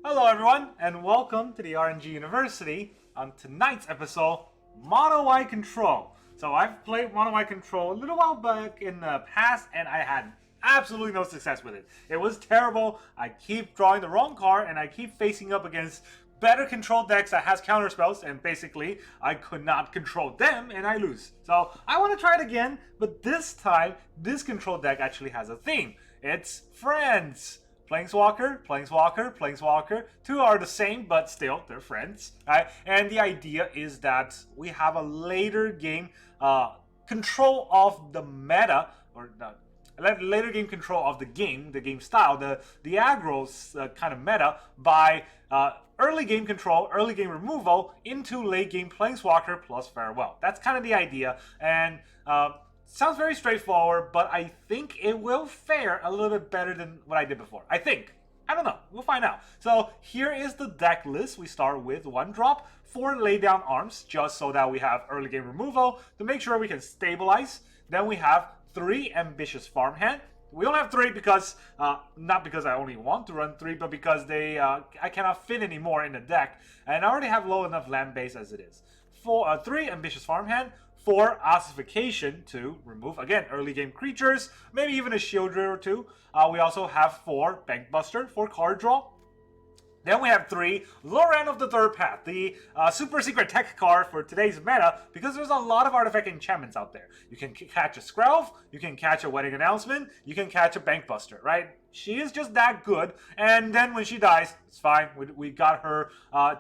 Hello everyone, and welcome to the RNG University. On tonight's episode, Mono White Control. So I've played Mono White Control a little while back in the past, and I had absolutely no success with it. It was terrible. I keep drawing the wrong card, and I keep facing up against better control decks that has counter spells, and basically I could not control them, and I lose. So I want to try it again, but this time, this control deck actually has a theme. It's friends. Planeswalker, Planeswalker, Planeswalker. Two are the same, but still, they're friends. Right? And the idea is that we have a later game control of the meta, or later game control of the game style, the aggro kind of meta by early game control, early game removal into late game Planeswalker plus Farewell. That's kind of the idea, and sounds very straightforward, but I think it will fare a little bit better than what I did before. I think. I don't know. We'll find out. So here is the deck list. We start with 1 drop, 4 lay down arms, just so that we have early game removal to make sure we can stabilize. Then we have 3 Ambitious Farmhand. We only have 3 because, not because I only want to run 3, but because I cannot fit any more in the deck. And I already have low enough land base as it is. 3 Ambitious Farmhand. 4 Ossification to remove, again, early game creatures, maybe even a shield drill or 2. We also have 4 Bankbuster for card draw. Then we have 3 Loran of the Third Path, the super secret tech card for today's meta, because there's a lot of artifact enchantments out there. You can catch a Skrelv, you can catch a Wedding Announcement, you can catch a Bankbuster, right? She is just that good, and then when she dies, it's fine. We got her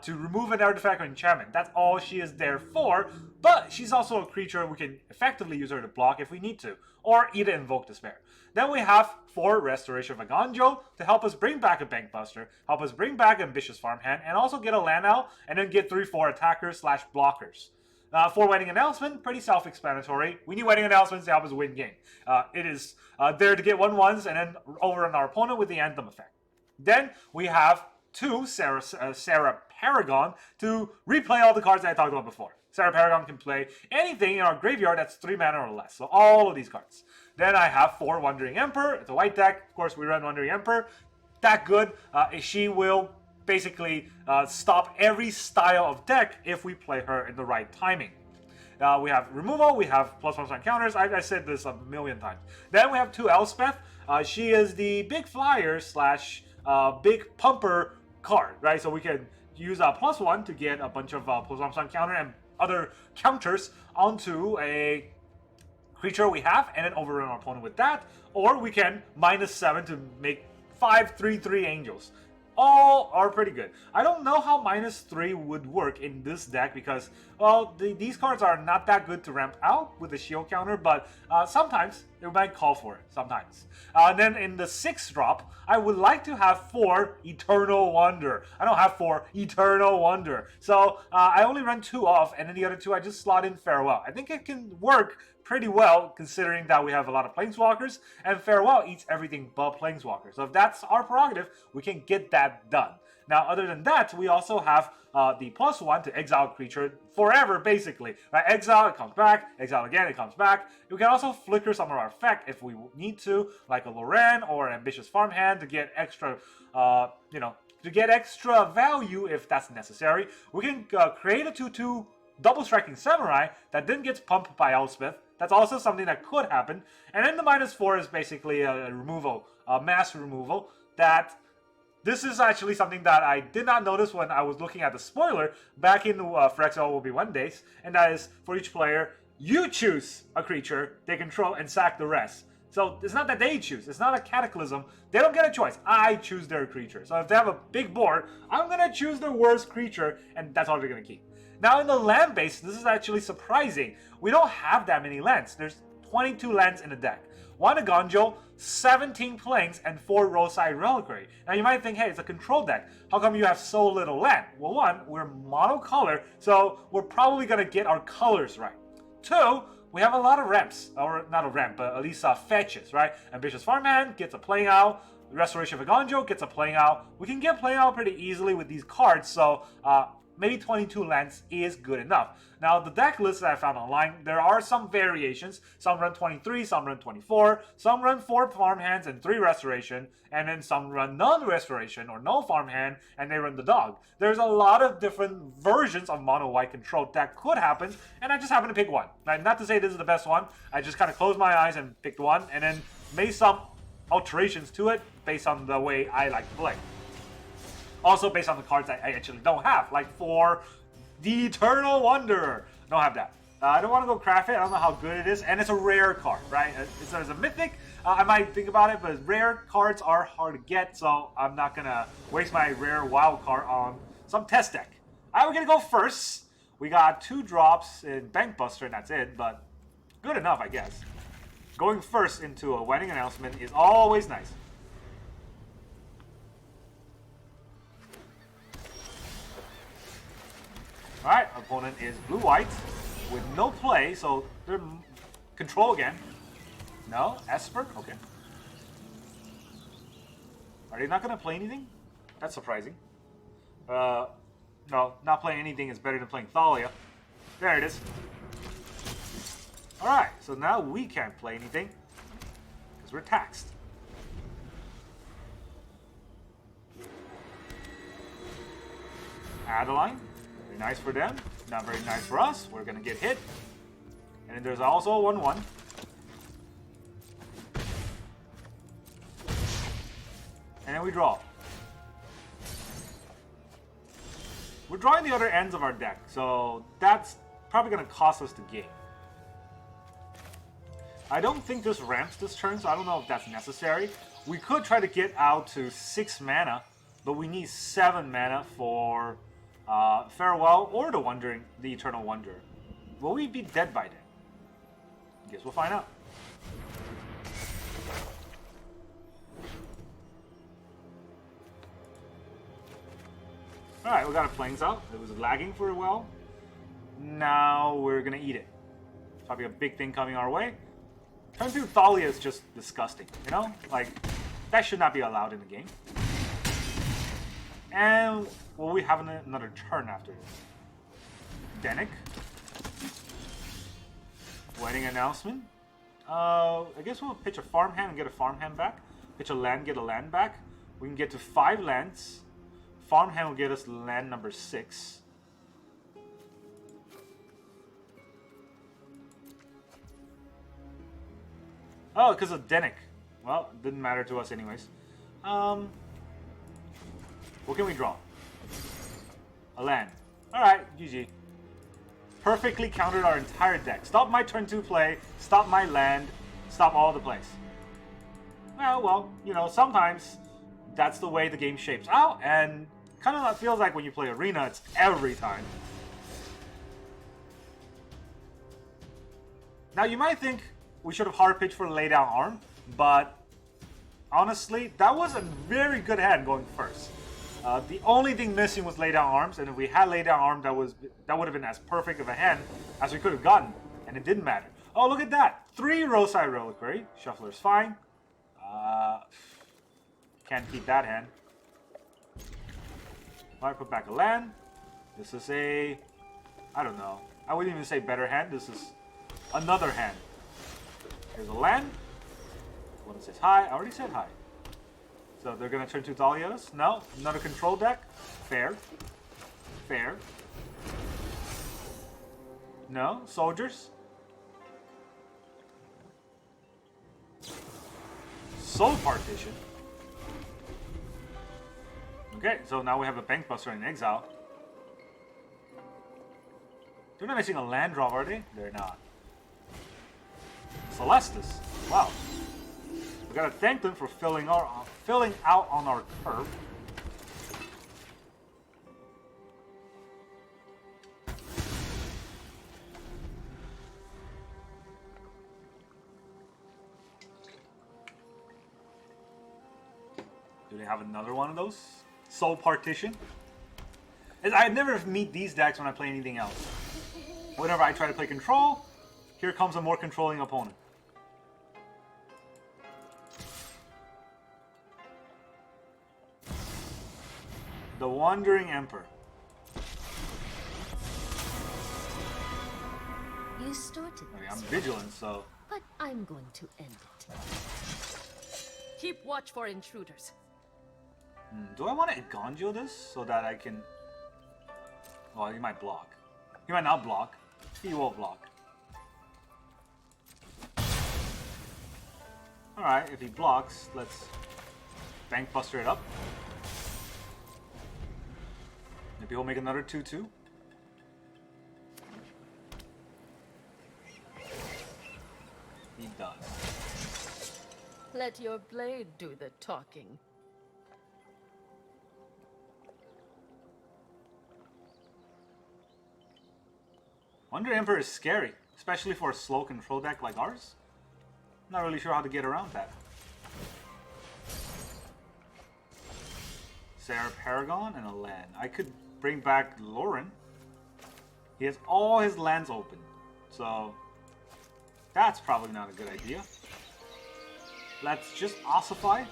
to remove an artifact or enchantment. That's all she is there for, but she's also a creature we can effectively use her to block if we need to, or either invoke Despair. Then we have 4 Restoration of Eiganjo to help us bring back a Bankbuster, help us bring back Ambitious Farmhand, and also get a land out, and then get 3/4 attackers / blockers. 4 Wedding Announcement, pretty self-explanatory. We need Wedding Announcements to help us win game. It is there to get 1/1s and then over on our opponent with the Anthem effect. Then we have 2 Serra Paragon to replay all the cards that I talked about before. Serra Paragon can play anything in our graveyard that's 3 mana or less, so all of these cards. Then I have 4 Wandering Emperor. It's a white deck. Of course, we run Wandering Emperor. That good. She will basically stop every style of deck if we play her in the right timing. We have removal, we have +1 counters. I said this a million times. Then we have 2 Elspeth. She is the big flyer / big pumper card, right? So we can use a +1 to get a bunch of +1 counter and other counters onto a creature we have, and then overrun our opponent with that. Or we can -7 to make 5 3/3 angels. All are pretty good. I don't know how -3 would work in this deck because, well, these cards are not that good to ramp out with the shield counter, but sometimes it might call for it, sometimes. Then in the 6th drop, I would like to have 4 Eternal Wonder. I don't have 4 Eternal Wonder. So I only run 2 off, and then the other 2 I just slot in Farewell. I think it can work pretty well considering that we have a lot of Planeswalkers, and Farewell eats everything but Planeswalkers. So if that's our prerogative, we can get that done. Now, other than that, we also have the +1 to exile a creature forever, basically. Right? Exile, it comes back. Exile again, it comes back. We can also flicker some of our effect if we need to, like a Loran or an Ambitious Farmhand to get extra, to get extra value if that's necessary. We can create a 2/2 double striking Samurai that then gets pumped by Elspeth. That's also something that could happen. And then the -4 is basically a removal, a mass removal. This is actually something that I did not notice when I was looking at the spoiler back in the Phyrexia will be 1 days. And that is, for each player, you choose a creature they control and sack the rest. So it's not that they choose. It's not a cataclysm. They don't get a choice. I choose their creature. So if they have a big board, I'm going to choose the worst creature, and that's all they're going to keep. Now in the land base, this is actually surprising. We don't have that many lands. There's 22 lands in the deck. 1 Eiganjo, 17 Plains, and 4 Roadside Reliquary. Now you might think, hey, it's a control deck. How come you have so little land? Well, 1, we're monocolor, so we're probably going to get our colors right. 2, we have a lot of ramps, or not a ramp, but at least fetches, right? Ambitious Farmhand gets a playing out. Restoration of Eiganjo gets a playing out. We can get playing out pretty easily with these cards, so maybe 22 lands is good enough. Now, the deck lists that I found online, there are some variations. Some run 23, some run 24, some run 4 farmhands and 3 restoration, and then some run none restoration or no farmhand, and they run the dog. There's a lot of different versions of mono white control that could happen, and I just happen to pick one. Now, not to say this is the best one, I just kind of closed my eyes and picked one, and then made some alterations to it based on the way I like to play. Also based on the cards I actually don't have, like for the Eternal Wanderer. Don't have that. I don't want to go craft it. I don't know how good it is, and it's a rare card, right? It's a mythic. I might think about it, but rare cards are hard to get, so I'm not gonna waste my rare wild card on some test deck. Alright, we're gonna go first. We got 2 drops in Bankbuster, and that's it, but good enough, I guess. Going first into a wedding announcement is always nice. Alright, opponent is blue-white with no play, so they're control again. No? Esper? Okay. Are they not going to play anything? That's surprising. No, not playing anything is better than playing Thalia. There it is. Alright, so now we can't play anything because we're taxed. Adeline. Very nice for them. Not very nice for us. We're going to get hit. And then there's also a 1-1. And then we draw. We're drawing the other ends of our deck, so that's probably going to cost us the game. I don't think this ramps this turn, so I don't know if that's necessary. We could try to get out to 6 mana, but we need 7 mana for Farewell or the Eternal Wanderer. Will we be dead by then? Guess we'll find out. Alright, we got a Plains out. It was lagging for a while. Now we're gonna eat it. Probably a big thing coming our way. Turn 2 Thalia is just disgusting, you know? Like, that should not be allowed in the game. And will we have another turn after this? Denick. Wedding announcement. I guess we'll pitch a farmhand and get a farmhand back. Pitch a land, get a land back. We can get to 5 lands. Farmhand will get us land number 6. Oh, because of Denick. Well, it didn't matter to us anyways. What can we draw? A land. Alright, GG. Perfectly countered our entire deck. Stop my turn 2 play, stop my land, stop all the plays. Well, you know, sometimes that's the way the game shapes out, and kind of feels like when you play Arena, it's every time. Now, you might think we should have hard pitched for lay down arm, but honestly, that was a very good hand going first. The only thing missing was lay down arms, and if we had lay down arm, that would have been as perfect of a hand as we could have gotten, and it didn't matter. Oh, look at that! 3 Roadside Reliquary. Shuffler's fine. Can't keep that hand. Alright, put back a land. This is a... I don't know. I wouldn't even say better hand. This is another hand. Here's a land. One says hi. I already said hi. So they're going to turn 2 Thalias? No. Another control deck? Fair. Fair. No. Soldiers? Soul Partition? Okay, so now we have a Bankbuster in exile. They're not missing a land drop, are they? They're not. Celestis. Wow. We gotta thank them for filling out on our curve. Do they have another one of those? Soul Partition? I never meet these decks when I play anything else. Whenever I try to play control, here comes a more controlling opponent. The Wandering Emperor. You started I mean, this, I'm vigilant, so... but I'm going to end it. Keep watch for intruders. Do I want to Eiganjo this so that I can... Well, he might block. He might not block. He will block. Alright, if he blocks, let's Bankbuster it up. Maybe he'll make another 2-2. He does. Let your blade do the talking. Wonder Emperor is scary, especially for a slow control deck like ours. Not really sure how to get around that. Serra Paragon and a land. I could bring back Loran. He has all his lands open, so that's probably not a good idea. Let's just ossify.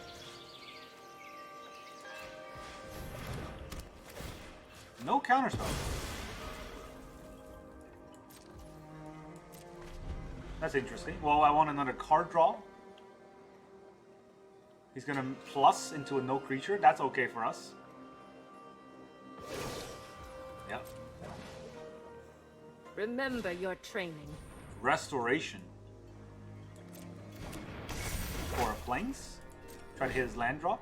No counterspell. That's interesting. Well, I want another card draw. He's gonna plus into a no creature. That's okay for us. Yep. Remember your training. Restoration. For a plains. Try to hit his land drop.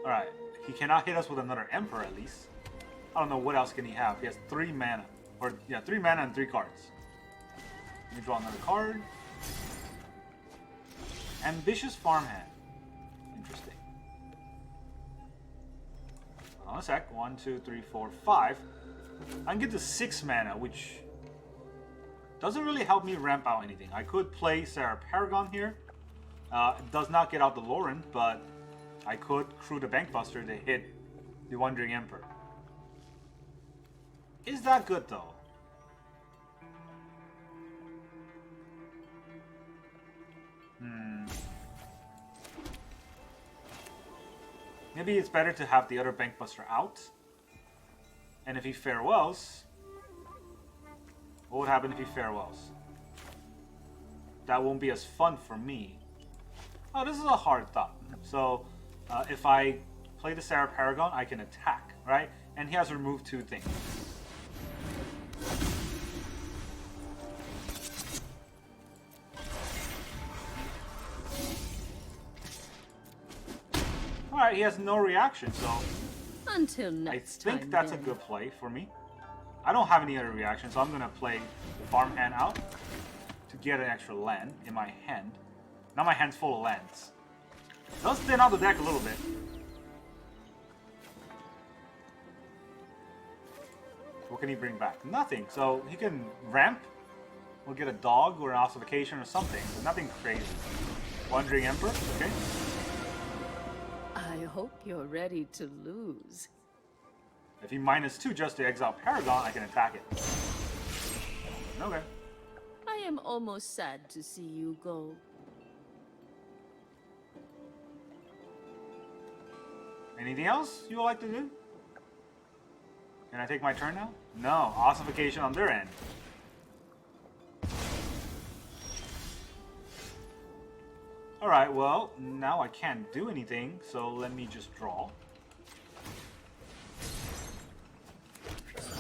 Alright. He cannot hit us with another Emperor at least. I don't know what else can he have. He has 3 mana. Or, yeah, 3 mana and 3 cards. Let me draw another card. Ambitious Farmhand. Interesting. Hold on a sec. 1, 2, 3, 4, 5. I can get to 6 mana, which doesn't really help me ramp out anything. I could play Serra Paragon here. It does not get out the Loran, but I could crew the Bankbuster to hit the Wandering Emperor. Is that good though? Maybe it's better to have the other Bankbuster out. And if he farewells, what would happen if he farewells? That won't be as fun for me. Oh, this is a hard thought. So, if I play the Serra Paragon, I can attack, right? And he has removed 2 things. Alright, he has no reaction, so Until next I think that's a good play for me. I don't have any other reactions, so I'm gonna play Farmhand out to get an extra land in my hand. Now my hand's full of lands. Does thin out the deck a little bit. What can he bring back? Nothing. So he can ramp. We'll get a dog or an ossification or something, but nothing crazy. Wandering Emperor, okay. I hope you're ready to lose. If he -2 just to exile Paragon, I can attack it. Okay. I am almost sad to see you go. Anything else you would like to do? Can I take my turn now? No. Ossification on their end. Alright, well, now I can't do anything, so let me just draw.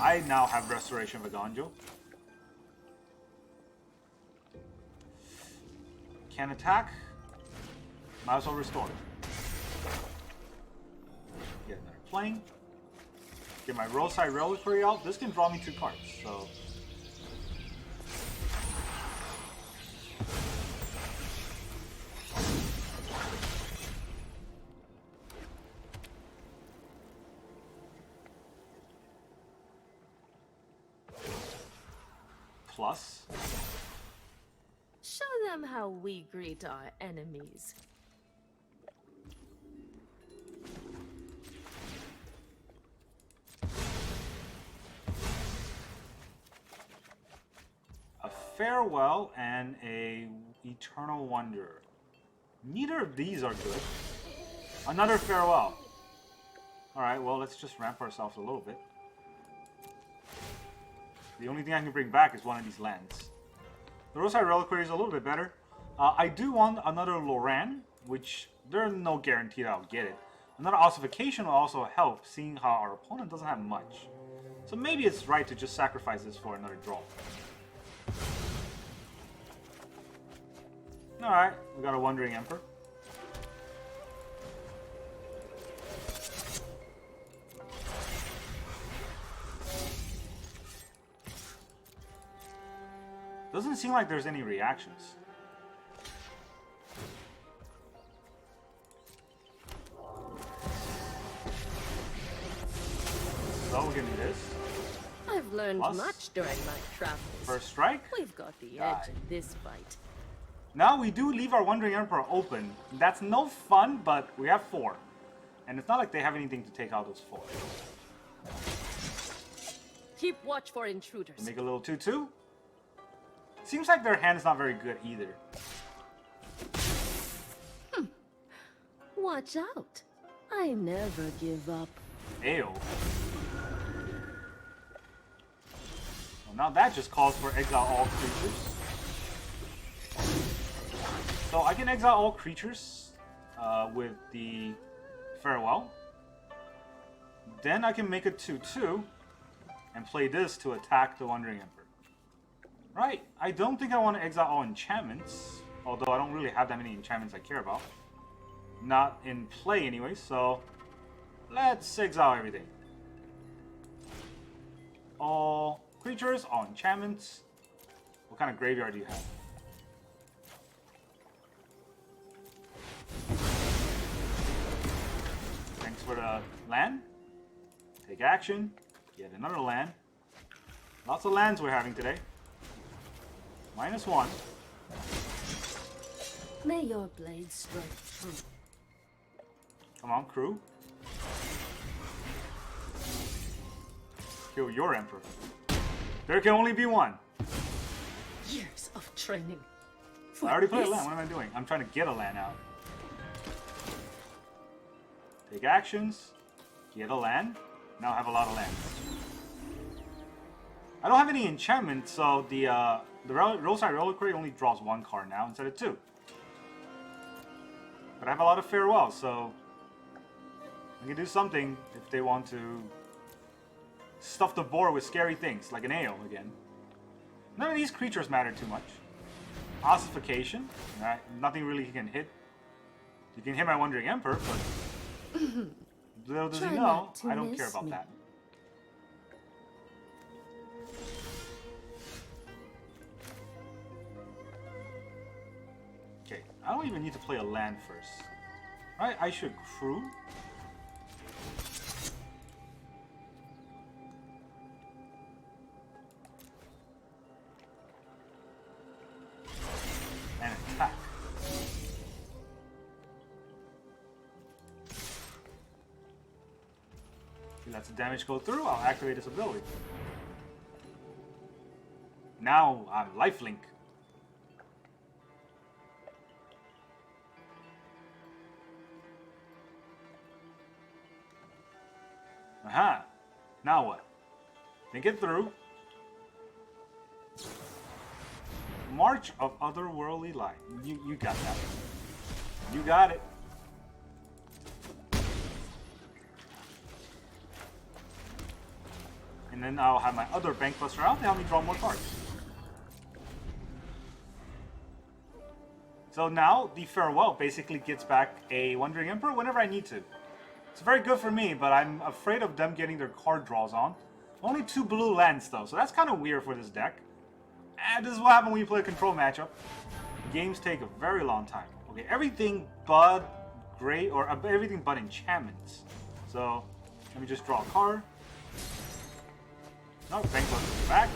I now have Restoration of Eiganjo. Can attack. Might as well restore. Get another plane. Get my Roadside Reliquary out. This can draw me 2 cards, so... Plus. Show them how we greet our enemies. A Farewell and a Eternal Wonder. Neither of these are good. Another farewell. Alright, well, let's just ramp ourselves a little bit. The only thing I can bring back is one of these lands. The Roadside Reliquary is a little bit better. I do want another Loran, which there's no guarantee that I'll get it. Another ossification will also help, seeing how our opponent doesn't have much. So maybe it's right to just sacrifice this for another draw. Alright, we got a Wandering Emperor. Doesn't seem like there's any reactions. So we're gonna do this. I've learned Plus, much during my travels. First strike. We've got the edge in this fight. Now we do leave our Wandering Emperor open. That's no fun, but we have 4. And it's not like they have anything to take out those 4. Keep watch for intruders. Make a little 2-2. Seems like their hand's not very good either. Watch out. I never give up. Ayo. Well, now that just calls for exile all creatures. So I can exile all creatures with the Farewell. Then I can make a 2-2 and play this to attack the Wandering Emperor. Right, I don't think I want to exile all enchantments, although I don't really have that many enchantments I care about. Not in play anyway, so let's exile everything. All creatures, all enchantments. What kind of graveyard do you have? Thanks for the land. Take action. Get another land. Lots of lands we're having today. -1. May your blade strike true. Come on, crew. Kill your emperor. There can only be one. Years of training. I already played a land. What am I doing? I'm trying to get a land out. Take actions. Get a land. Now I have a lot of lands. I don't have any enchantments, so the Roadside Reliquary only draws 1 card now instead of 2. But I have a lot of Farewell, so I can do something if they want to stuff the board with scary things, like an AO again. None of these creatures matter too much. Ossification, right? Nothing really he can hit. You can hit my Wandering Emperor, but little does he know, I don't care about that. Okay, I don't even need to play a land first. Right, I should crew. And attack. If he lets the damage go through, I'll activate his ability. Now I'm lifelink. Aha! Now what? Think it through. March of Otherworldly Light. You got that. You got it. And then I'll have my other Bankbuster out to help me draw more cards. So now the Farewell basically gets back a Wandering Emperor whenever I need to. It's very good for me, but I'm afraid of them getting their card draws on. Only 2 blue lands though, so that's kind of weird for this deck. And this is what happens when you play a control matchup. Games take a very long time. Okay, everything but gray, or everything but enchantments. So let me just draw a card. No, Bankbuster's back.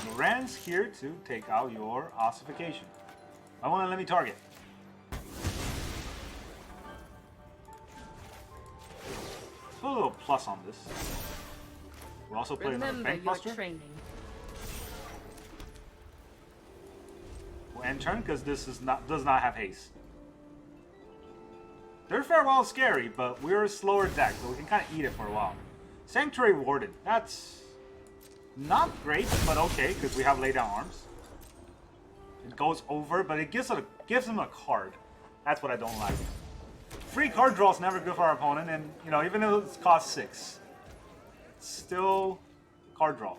Loran's here to take out your ossification. I want to let me target. Let's put a little plus on this. We'll also play another Bankbuster. We'll end turn because this does not have haste. Their Farewell is scary, but we're a slower deck, so we can kind of eat it for a while. Sanctuary Warden. That's not great, but okay, because we have Lay Down Arms. It goes over, but it gives them a card. That's what I don't like. Free card draw is never good for our opponent, and you know, even though it's cost 6, it's still card draw.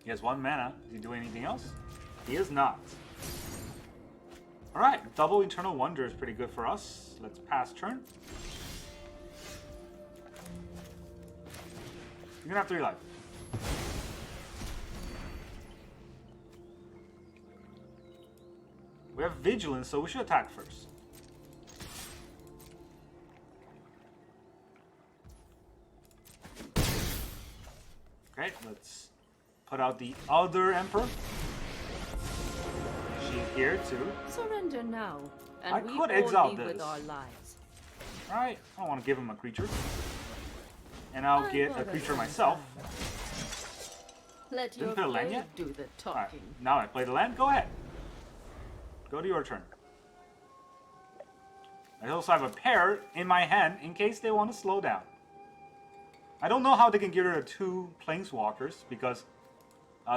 He has 1 mana. Is he doing anything else? He is not. Alright, double Eternal Wonder is pretty good for us. Let's pass turn. You're gonna have 3 life. We have Vigilance, so we should attack first. Okay, let's put out the other Emperor. She's here too. Surrender now, and I we could all exile leave this. with our lives. Alright, I don't want to give him a creature. And I'll get a creature myself. Let your Didn't play a land blade yet? do the Alright, talking. now I play the land. Go ahead. Go to your turn. I also have a pair in my hand in case they want to slow down. I don't know how they can get rid of 2 Planeswalkers because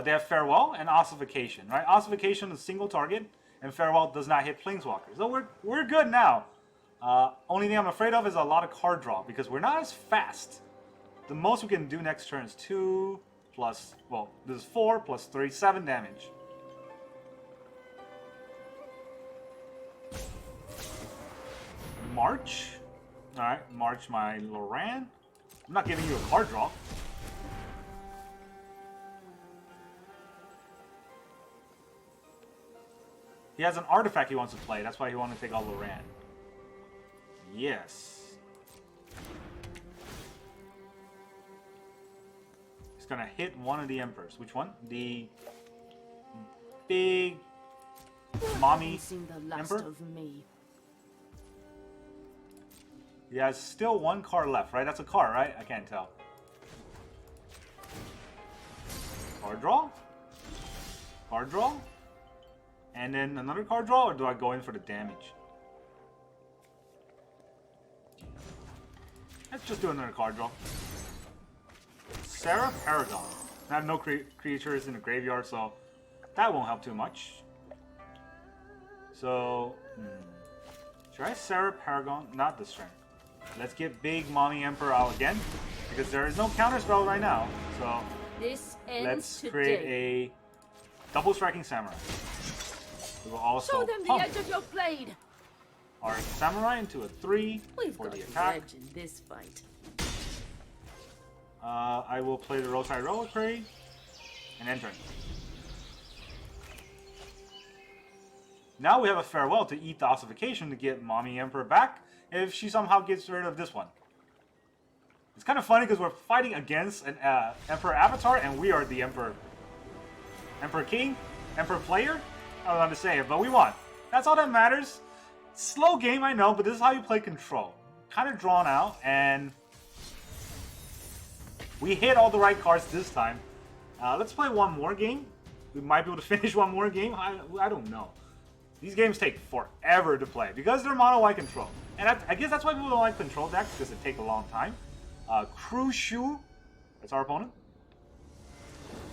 they have Farewell and Ossification, right? Ossification is a single target, and Farewell does not hit Planeswalkers. So we're good now. Only thing I'm afraid of is a lot of card draw because we're not as fast. The most we can do next turn is 2 plus, well, this is 4 plus 3, 7 damage. March. Alright, March my Loran. I'm not giving you a card draw. He has an artifact he wants to play. That's why he wanted to take out Loran. Yes. He's gonna hit one of the Emperors. Which one? The big mommy Seen the last Emperor? of me. He has still 1 card left, right? That's a card, right? I can't tell. Card draw? Card draw? And then another card draw, or do I go in for the damage? Let's just do another card draw. Serra Paragon. I have no creatures in the graveyard, so that won't help too much. So, should I Serra Paragon? Not this turn. Let's get Big Mommy Emperor out again, because there is no counterspell right now. So This ends let's today. create a double striking samurai. We will also Show them the pump edge of your blade. our samurai into a 3 We've for got the attack. edge in this fight. I will play the Roadside Reliquary and enter. Now we have a Farewell to eat the Ossification to get Mommy Emperor back if she somehow gets rid of this one. It's kind of funny because we're fighting against an Emperor Avatar and we are the Emperor. Emperor King? Emperor Player? I don't know how to say it, but we won. That's all that matters. Slow game, I know, but this is how you play Control. Kind of drawn out, and we hit all the right cards this time. Let's play one more game. We might be able to finish one more game. I don't know. These games take forever to play because they're mono white control. And I guess that's why people don't like control decks, because it takes a long time. Cruciu, that's our opponent.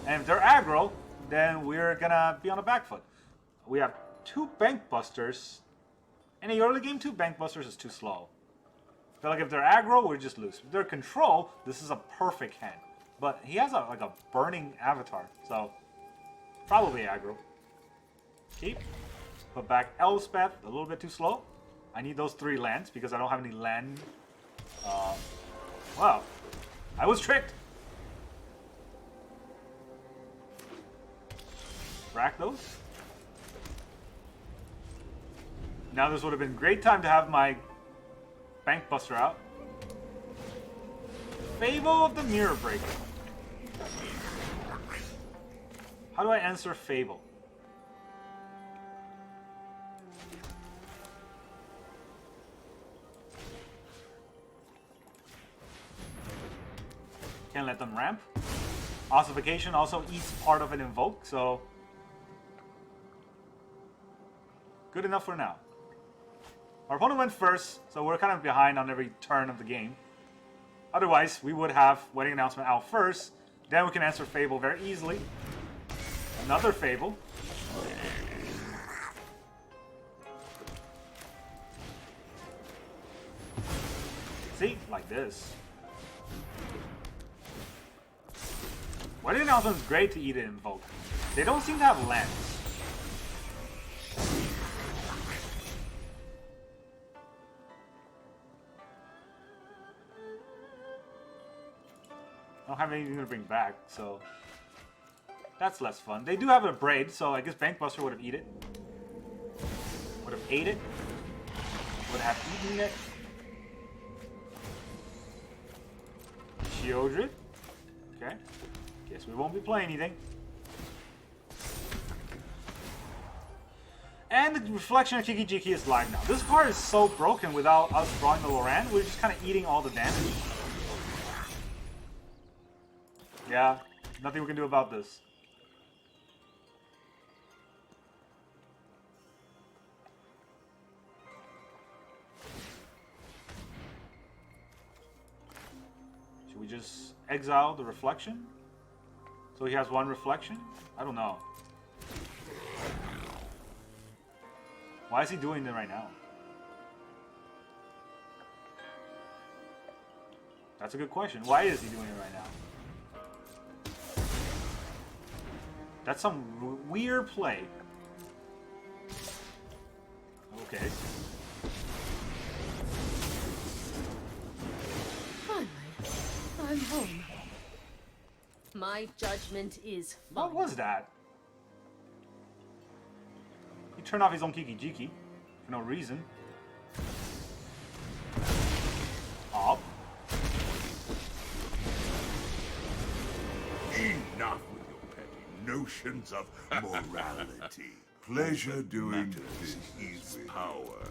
And if they're aggro, then we're gonna be on the back foot. We have 2 Bankbusters. In the early game, 2 Bankbusters is too slow. I feel like if they're aggro, we just lose. If they're control, this is a perfect hand. But he has like a burning avatar, so probably aggro. Keep. Put back Elspeth, a little bit too slow. I need those 3 lands because I don't have any land. Wow, I was tricked. Rack those. Now this would have been a great time to have my Bankbuster out. Fable of the Mirror Breaker. How do I answer Fable? Can't let them ramp. Ossification also eats part of an invoke, so Good enough for now. Our opponent went first, so we're kind of behind on every turn of the game. Otherwise, we would have Wedding Announcement out first. Then we can answer Fable very easily. Another Fable. See? Like this. Wedding Announcement is great to eat and invoke. They don't seem to have lands. I don't have anything to bring back, so that's less fun. They do have a braid, so I guess Bankbuster would have eaten it. Would have ate it. Would have eaten it. Shieldred. Okay. Guess we won't be playing anything. And the Reflection of Kiki-Jiki is live now. This card is so broken without us drawing the Loran. We're just kind of eating all the damage. Yeah, nothing we can do about this. Should we just exile the Reflection? So he has one Reflection? I don't know. Why is he doing it right now? That's a good question. Why is he doing it right now? That's some weird play. Okay. Finally, I'm home. My judgment is What fine. was that? He turned off his own Kiki-Jiki for no reason. Up. Enough with your petty notions of morality. Pleasure doing this is power.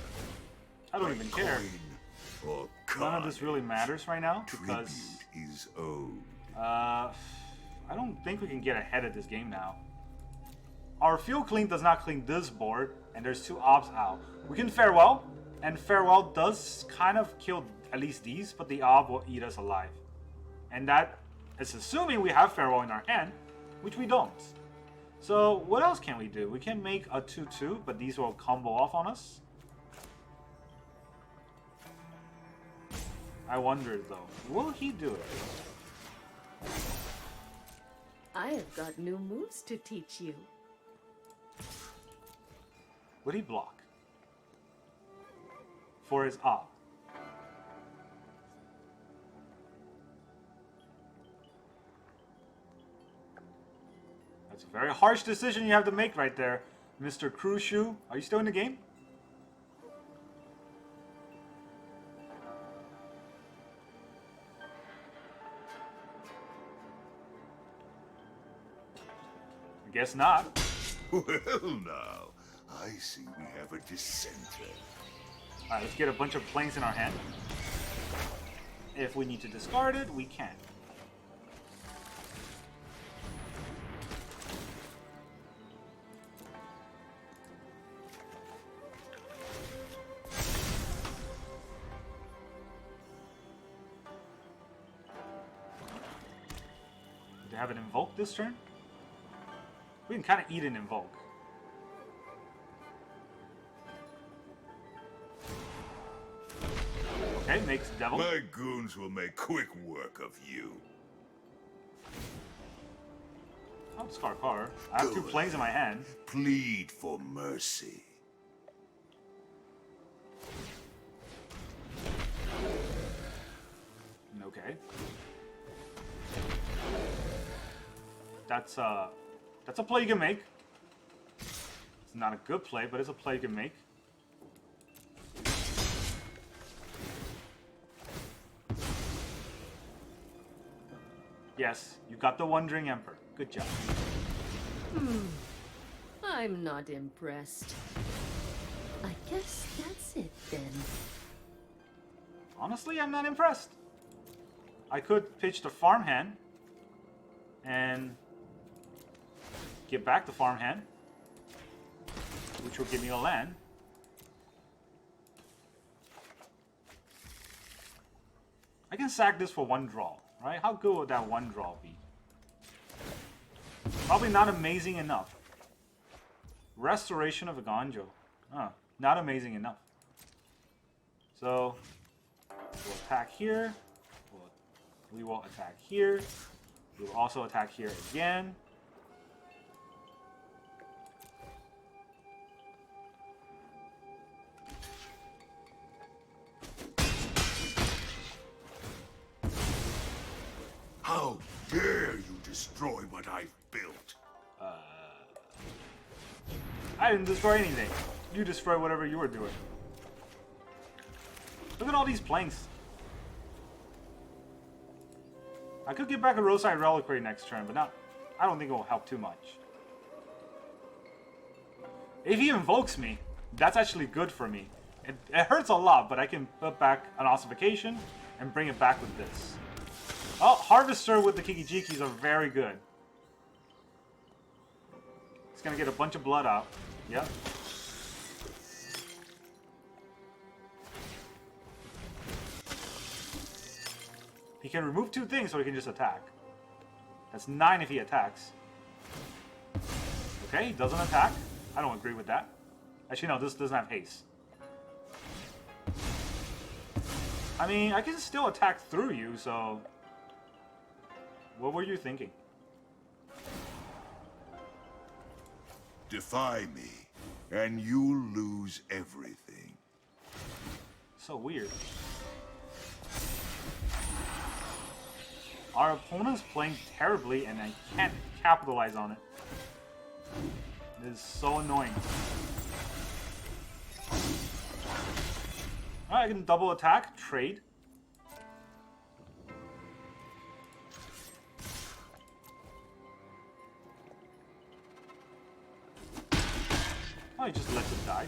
I don't even care. Or None of this really matters right now because tribute is owed. I don't think we can get ahead of this game now. Our field clean does not clean this board, and there's two obs out. We can farewell, and farewell does kind of kill at least these, but the ob will eat us alive. And that is assuming we have farewell in our hand, which we don't. So what else can we do? We can make a 2-2, but these will combo off on us. I wonder though, will he do it? I have got new moves to teach you. Would he block? For his op. That's a very harsh decision you have to make right there, Mr. Crushu. Are you still in the game? I guess not. Well, now, I see we have a dissenter. Alright, let's get a bunch of planes in our hand. If we need to discard it, we can. Do they have an invoke this turn? We can kind of eat an invoke. Okay, makes devil. My goons will make quick work of you. I'll discard card. I have two planes in my hand. Plead for mercy. Okay. That's a play you can make. It's not a good play, but it's a play you can make. Yes, you got the Wandering Emperor. Good job. I'm not impressed. I guess that's it then. Honestly, I'm not impressed. I could pitch the Farmhand and get back the Farmhand, which will give me a land. I can sack this for 1 draw, right? How good would that 1 draw be? Probably not amazing enough. Restoration of Eiganjo. Not amazing enough. So, we'll attack here. We will attack here. We will also attack here again. How dare you destroy what I've built? I didn't destroy anything. You destroyed whatever you were doing. Look at all these planks. I could get back a Roadside Reliquary next turn, but I don't think it will help too much. If he invokes me, that's actually good for me. It hurts a lot, but I can put back an Ossification and bring it back with this. Oh, Harvester with the Kikijikis are very good. It's gonna get a bunch of blood out. Yep. He can remove 2 things, so he can just attack. That's 9 if he attacks. Okay, he doesn't attack. I don't agree with that. Actually, no, this doesn't have haste. I mean, I can still attack through you, so... What were you thinking? Defy me, and you'll lose everything. So weird. Our opponent's playing terribly, and I can't capitalize on it. It is so annoying. Alright, I can double attack, trade. Oh, he just lets it die.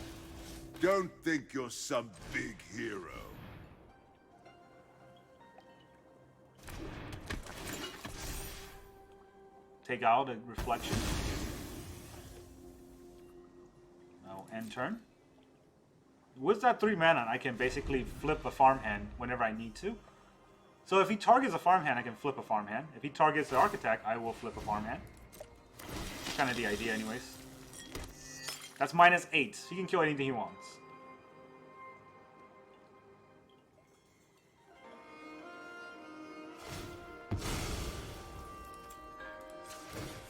Don't think you're some big hero. Take out a reflection. Now end turn. With that 3 mana, I can basically flip a farmhand whenever I need to. So if he targets a farmhand, I can flip a farmhand. If he targets the architect, I will flip a farmhand. That's kind of the idea anyways. That's -8. He can kill anything he wants.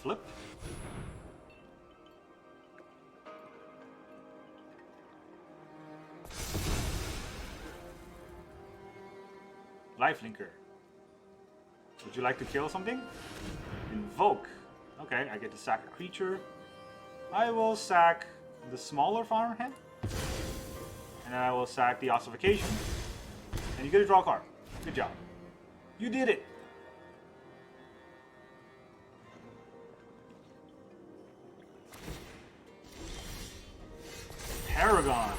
Flip. Lifelinker. Would you like to kill something? Invoke. Okay, I get to sack a creature. I will sack the smaller farmhand. And then I will sack the Ossification. And you get to draw a card. Good job. You did it. Paragon.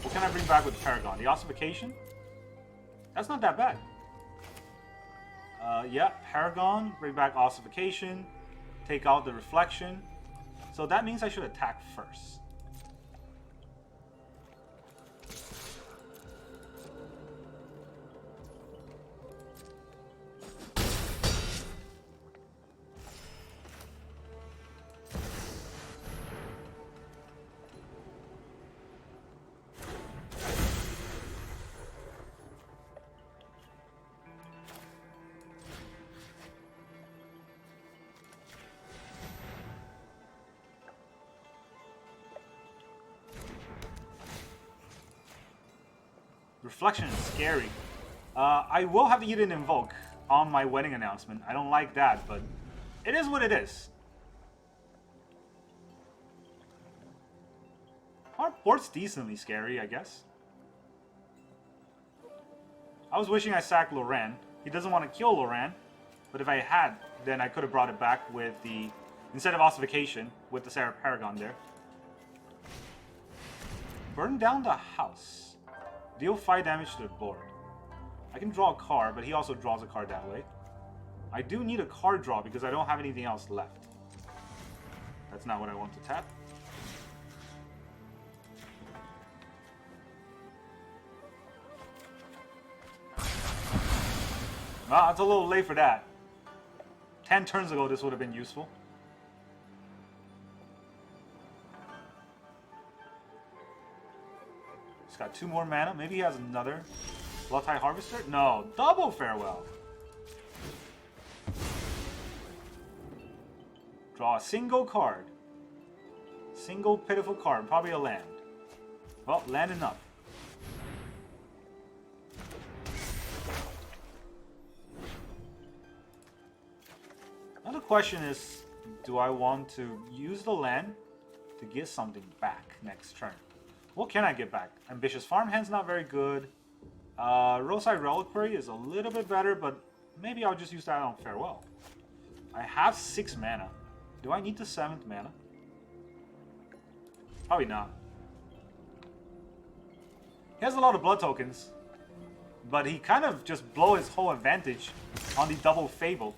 What can I bring back with Paragon? The Ossification? That's not that bad. Yeah, Paragon, bring back Ossification, take out the Reflection. So that means I should attack first. Reflection is scary. I will have to eat an Invoke on my wedding announcement. I don't like that, but it is what it is. Our board's decently scary, I guess. I was wishing I sacked Loran. He doesn't want to kill Loran, but if I had, then I could have brought it back with the, instead of Ossification, with the Serra Paragon there. Burn down the house. Deal 5 damage to the board. I can draw a card, but he also draws a card that way. I do need a card draw because I don't have anything else left. That's not what I want to tap. Well, it's a little late for that. 10 turns ago, this would have been useful. He's got 2 more mana. Maybe he has another Bloodtide Harvester? No, double Farewell. Draw a single card. Single pitiful card, probably a land. Well, land enough. Now the question is, do I want to use the land to get something back next turn? What can I get back? Ambitious Farmhand's not very good. Roadside Reliquary is a little bit better, but maybe I'll just use that on Farewell. I have 6 mana. Do I need the 7th mana? Probably not. He has a lot of blood tokens, but he kind of just blow his whole advantage on the double Fable.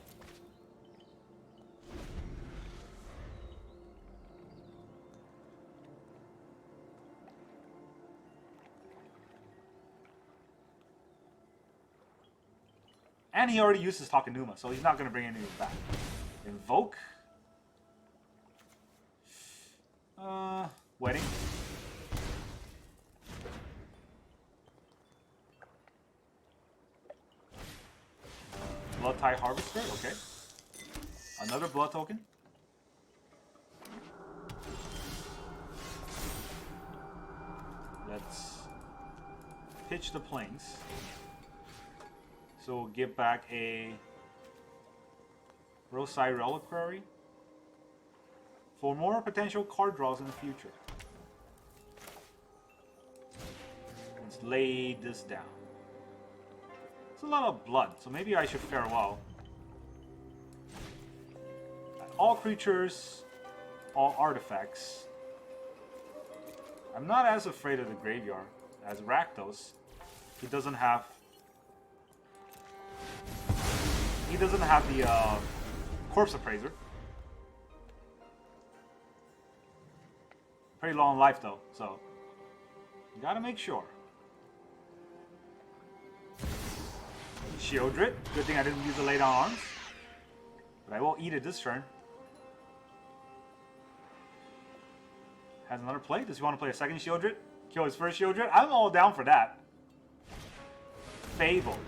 And he already used his Takenuma, so he's not going to bring anything back. Invoke. Wedding. Bloodtide Harvester, okay. Another blood token. Let's pitch the plains. So we'll get back a Roadside Reliquary for more potential card draws in the future. Let's lay this down. It's a lot of blood, so maybe I should Farewell. All creatures, all artifacts. I'm not as afraid of the graveyard as Rakdos. He doesn't have the Corpse Appraiser. Pretty long life though, so you gotta make sure. Shieldred. Good thing I didn't use the lay down arms. But I will eat it this turn. Has another play. Does he want to play a second Shieldred? Kill his first Shieldred? I'm all down for that. Fable.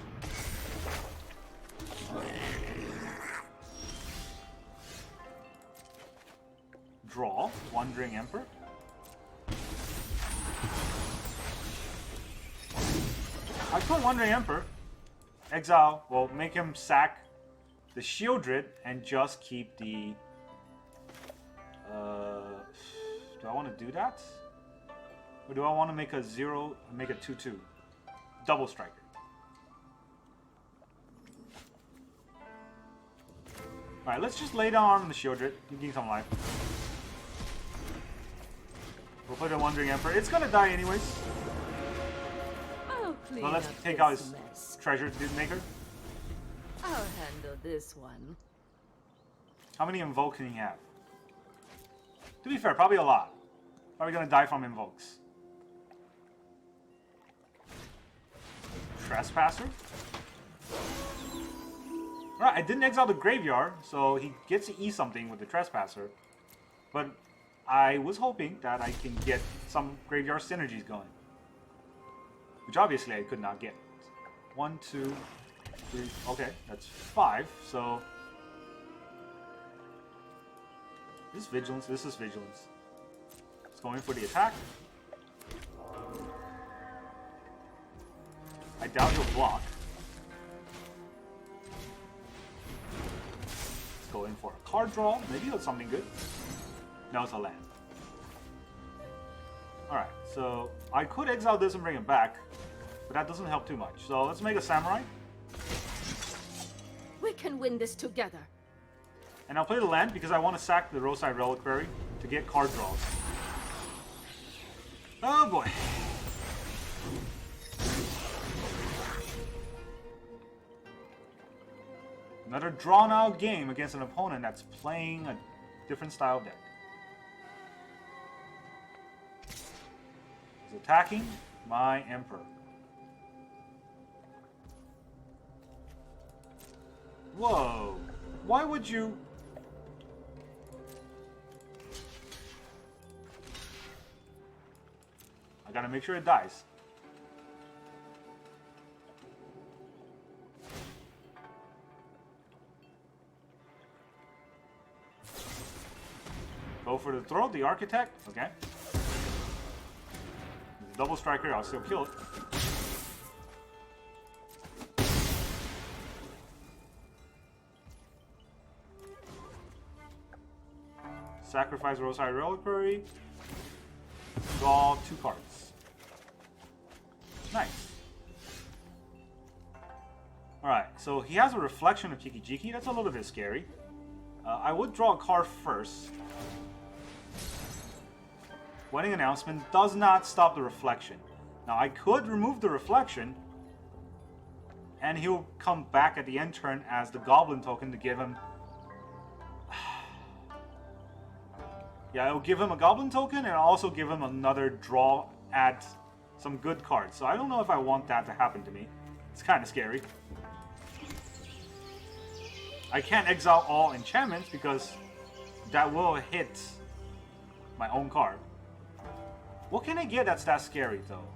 Draw. Wandering Emperor. I put Wandering Emperor. Exile. Well, make him sack the Shieldred and just keep the... do I want to do that? Or do I want to make a 0, make a 2-2? Double Striker. Alright, let's just lay down arm on the Shieldred. You gain some life. We'll play the Wandering Emperor. It's gonna die anyways. But let's take out his treasure maker. I'll handle this one. How many Invoke can he have? To be fair, probably a lot. Probably gonna die from Invokes. Trespasser? Alright, I didn't exile the graveyard, so he gets to eat something with the Trespasser. But I was hoping that I can get some graveyard synergies going. Which obviously I could not get. 1, 2, 3, okay, that's 5, so... This is Vigilance, this is Vigilance. It's going for the attack. I doubt he'll block. Let's go in for a card draw, maybe it's something good. No, it's a land. Alright, so I could exile this and bring it back, but that doesn't help too much. So let's make a Samurai. We can win this together. And I'll play the land because I want to sack the Roadside Reliquary to get card draws. Oh boy. Another drawn out game against an opponent that's playing a different style deck. He's attacking my Emperor. Whoa. Why would you... I gotta make sure it dies. Go for the throw, the architect. Okay. Double striker, I'll still kill it. Sacrifice Roadside Reliquary. Draw 2 cards. Nice. Alright, so he has a reflection of Jiki-Jiki. That's a little bit scary. I would draw a card first. Wedding Announcement does not stop the reflection. Now, I could remove the reflection, and he'll come back at the end turn as the Goblin token to give him... Yeah, it'll give him a Goblin token, and also give him another draw at some good cards. So I don't know if I want that to happen to me. It's kind of scary. I can't exile all enchantments because that will hit my own card. What can I get that's that scary, though?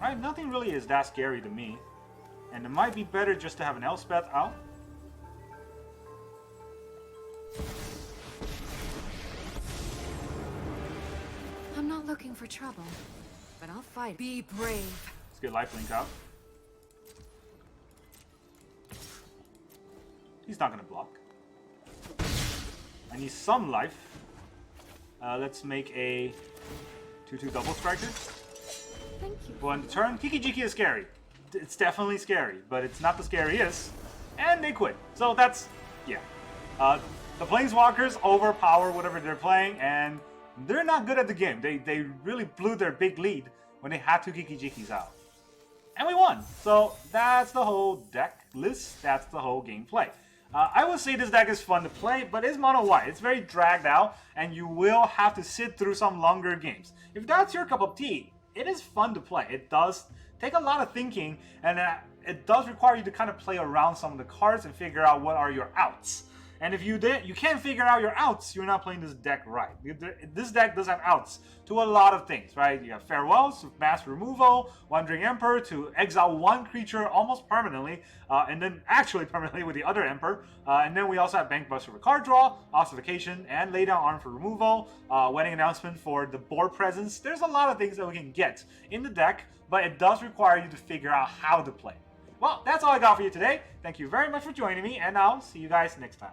Right, nothing really is that scary to me. And it might be better just to have an Elspeth out. I'm not looking for trouble, but I'll fight. Be brave. Let's get lifelink out. He's not gonna block. I need some life. Let's make a 2/2 double striker. Thank you. Well, on the turn, Jiki-Jiki is scary. It's definitely scary, but it's not the scariest. And they quit. So that's, yeah. The Planeswalkers overpower whatever they're playing, and they're not good at the game. They really blew their big lead when they had 2 Jiki-Jikis out. And we won! So that's the whole deck list. That's the whole gameplay. I would say this deck is fun to play, but it's mono white. It's very dragged out, and you will have to sit through some longer games. If that's your cup of tea, it is fun to play. It does take a lot of thinking, and it does require you to kind of play around some of the cards and figure out what are your outs. And if you can't figure out your outs, you're not playing this deck right. This deck does have outs to a lot of things, right? You have Farewells, mass removal, Wandering Emperor to exile 1 creature almost permanently, and then actually permanently with the other Emperor. And then we also have Bankbuster for card draw, Ossification, and Lay Down Arm for removal, Wedding Announcement for the board presence. There's a lot of things that we can get in the deck, but it does require you to figure out how to play. Well, that's all I got for you today. Thank you very much for joining me, and I'll see you guys next time.